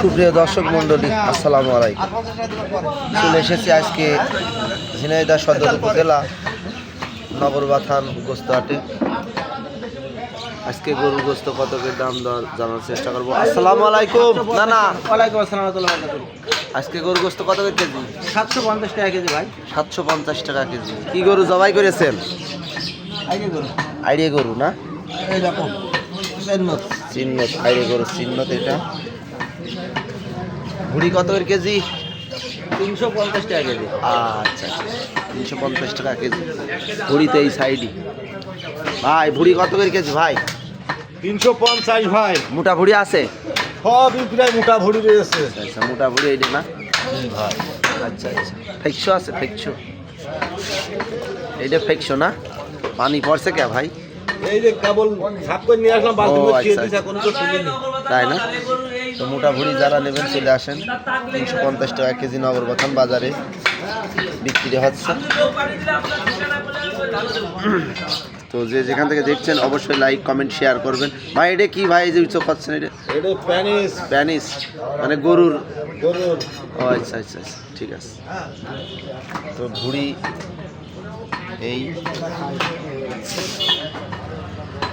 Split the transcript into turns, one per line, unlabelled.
সুপ্রিয় দর্শক মণ্ডলী, আসসালামু আলাইকুম। চলে এসেছি আজকে ঝিনাইদহ সদর উপজেলা নগরবাথান গোস্ত হাটে। আজকে গরুর গোস্ত কত দাম দর জানার চেষ্টা করবো। আসসালামু আলাইকুম। না না,
ওয়ালাইকুম আসসালাম।
আজকে গরুর গোস্ত কত করে কেজি?
750 টাকা কেজি ভাই।
750 টাকা কেজি। কি গরু জবাই করেছেন? আইডিয়া গরু না,
এইরকম
চিহ্নত আইডিয়া গরু চিহ্নত। এটা ভুড়ি কত করে কেজি?
350 টাকা কেজি।
আচ্ছা, 350 টাকা কেজি ভুড়িতে এই সাইডই। ভাই ভুড়ি কত করে কেজি ভাই?
350 ভাই।
মোটা ভুড়ি আছে?
সবই প্রায় মোটা ভরি রয়েছে।
আচ্ছা, মোটা ভুড়ি এইটা না
ভাই
আচ্ছা, ফেকশো আছে? ফেকশো, এইটা ফেকশো না? পানি পড়ছে কে ভাই?
এই যে কেবল সাফ করে নিয়ে আসলাম, বালতি
ও,
করে
আচ্ছা,
দিয়েছে, কোনো তো শুনিনি।
তাই না? তো মোটা ভুড়ি যারা নেবেন চলে আসেন। 350 টাকা কেজি নগরবাথান বাজারে বিক্রি হচ্ছে। তো যে যেখান থেকে দেখছেন অবশ্যই লাইক কমেন্ট শেয়ার করবেন। ভাই এটা কি ভাই, এই যে উৎসব পাচ্ছেন? এটা
এটা প্যানিস
স্প্যানিশ মানে গরুর?
গরুর।
ও আচ্ছা, ঠিক আছে। তো ভুড়ি এই